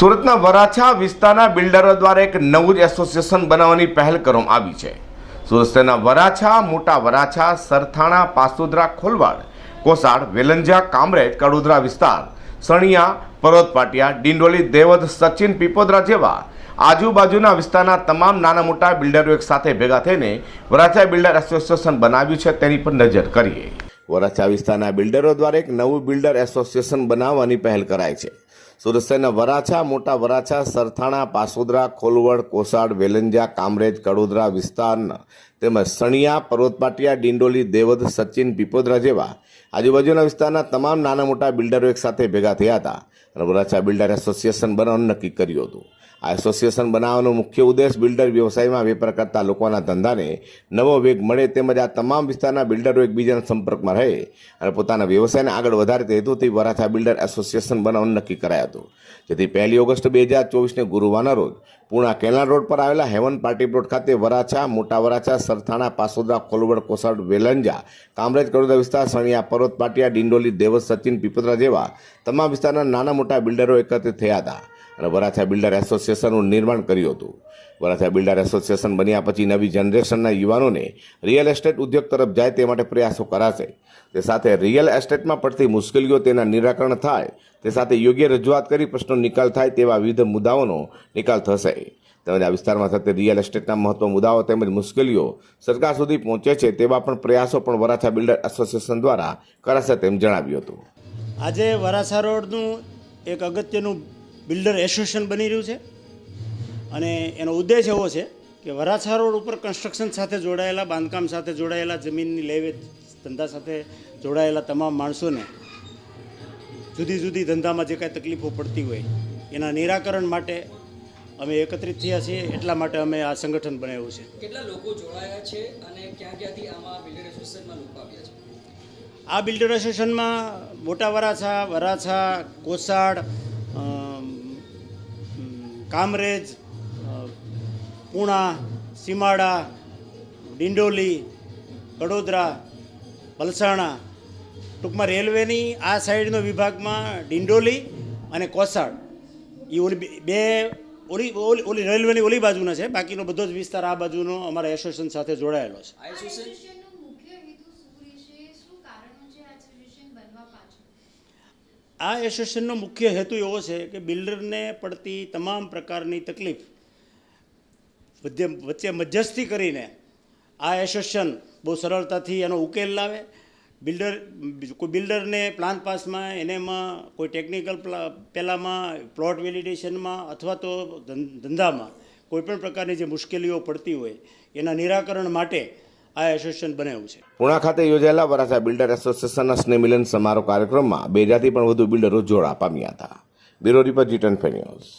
સુરતના વરાછા વિસ્તારના બિલ્ડરો દ્વારા એક નવું જ એસોસિએશન બનાવવાની પહેલ કરવામાં આવી છે। સુરત શહેરના વરાછા, મોટા વરાછા, સરથાણા, પાસોદરા, ખોલવાડ, કોસાડ, વેલંજા, કામરેજ, કડોદરા વિસ્તાર, સણિયા, પર્વત પાટિયા, ડિંડોલી, દેવધ, સચિન, પીપોદરા જેવા આજુબાજુના વિસ્તારના તમામ નાના મોટા બિલ્ડરો એક સાથે ભેગા થઈને વરાછા બિલ્ડર એસોસિએશન બનાવ્યું છે, તેની પર નજર કરીએ। વરાછા વિસ્તારના બિલ્ડરો દ્વારા એક નવું બિલ્ડર એસોસિએશન બનાવવાની પહેલ કરાઈ છે। સુરત શહેરના વરાછા, મોટા વરાછા, સરથાણા, પાસોદરા, ખોલવડ, કોસાડ, વેલંજા, કામરેજ, કડોદરા વિસ્તારના તેમજ સણિયા, પર્વત પાટિયા, ડિંડોલી, દેવધ, સચિન, પીપોદરા જેવા આજુબાજુના વિસ્તારના તમામ નાના મોટા બિલ્ડરો એક સાથે ભેગા થયા હતા અને વરાછા બિલ્ડર એસોસિએશન બનાવવાનું નક્કી કર્યું હતું। આ એસોસિએશન બનાવવાનો મુખ્ય ઉદ્દેશ બિલ્ડર વ્યવસાયમાં વેપાર કરતા લોકોના ધંધાને નવો વેગ મળે તેમજ આ તમામ વિસ્તારના બિલ્ડરો એકબીજાના સંપર્કમાં રહે અને પોતાના વ્યવસાયને આગળ વધારે તે હેતુથી વરાછા બિલ્ડર એસોસિએશન બનાવવાનું નક્કી કરાયું હતું, જેથી 1 ઓગસ્ટ 2024ને ગુરુવારના રોજ પૂણા કેનાલ રોડ પર આવેલા હેવન પાર્ટી પ્લોટ ખાતે વરાછા, મોટા વરાછા, સરથાણા, પાસોદરા, ખોલવડ, કોસાડ, વેલંજા, કામરેજ, કડોદરા વિસ્તાર, સણિયા, પર્વત પાટિયા, ડિંડોલી, દેવધ, સચિન, પીપોદરા જેવા તમામ વિસ્તારના નાના મોટા બિલ્ડરો એકત્રિત થયા હતા અને વરાછા બિલ્ડર એસોસિએશનનું નિર્માણ કર્યું હતું। વરાછા બિલ્ડર એસોસિએશન બન્યા પછી નવી જનરેશનના યુવાનોને રિયલ એસ્ટેટ ઉદ્યોગ તરફ જાય તે માટે પ્રયાસો કરાશે। તે સાથે રિયલ એસ્ટેટમાં પડતી મુશ્કેલીઓ તેના નિરાકરણ થાય તે સાથે યોગ્ય રજૂઆત કરી પ્રશ્નો નિકાલ થાય તેવા વિવિધ મુદ્દાઓનો નિકાલ થશે। તેમજ આ વિસ્તારમાં થતી રિયલ એસ્ટેટના મહત્વ મુદ્દાઓ તેમજ મુશ્કેલીઓ સરકાર સુધી પહોંચે છે તેવા પણ પ્રયાસો પણ વરાછા બિલ્ડર એસોસિએશન દ્વારા કરાશે તેમ જણાવ્યું હતું। આજે વરાછા રોડનું એક અગત્યનું બિલ્ડર એસોસિએશન બની રહ્યું છે અને એનો ઉદ્દેશ એવો છે કે વરાછા રોડ ઉપર કન્સ્ટ્રક્શન સાથે જોડાયેલા, બાંધકામ સાથે જોડાયેલા, જમીનની લે વેચ ધંધા સાથે જોડાયેલા તમામ માણસોને જુદી જુદી ધંધામાં જે કાંઈ તકલીફો પડતી હોય એના નિરાકરણ માટે અમે એકત્રિત થયા છીએ। એટલા માટે અમે આ સંગઠન બનાવ્યું છે। કેટલા લોકો જોડાયા છે અને ક્યાં ક્યાંથી આમાં બિલ્ડર એસોસિએશનમાં લોકો આવ્યા છે? આ બિલ્ડર એસોસિએશનમાં મોટા વરાછા, વરાછા, કોસાડ, કામરેજ, પૂણા, સીમાડા, ડિંડોલી, કડોદરા, પલસાણા, ટૂંકમાં રેલવેની આ સાઈડનો વિભાગમાં ડિંડોલી અને કોસાડ એ ઓલી રેલવેની ઓલી બાજુના છે, બાકીનો બધો જ વિસ્તાર આ બાજુનો અમારા એસોસિએશન સાથે જોડાયેલો છે। આ એસોસિએશન આ એસોસિએશનનો મુખ્ય હેતુ એવો છે કે બિલ્ડરને પડતી તમામ પ્રકારની તકલીફ વચ્ચે મધ્યસ્થી કરીને આ એસોસિએશન બહુ સરળતાથી એનો ઉકેલ લાવે। કોઈ બિલ્ડરને પ્લાન પાસમાં એનેમાં કોઈ ટેકનિકલ પહેલાંમાં પ્લોટ વેલિડેશનમાં અથવા તો ધંધામાં કોઈપણ પ્રકારની જે મુશ્કેલીઓ પડતી હોય એના નિરાકરણ માટે આ એસોસિએશન બનાવ્યું છે। પૂણા ખાતે યોજાયેલા વરાછા બિલ્ડર એસોસિએશનના સ્નેહ મિલન સમારોહ કાર્યક્રમમાં 2000થી પણ વધુ બિલ્ડરો જોડા પામ્યા હતા। Bureau report, G10 news.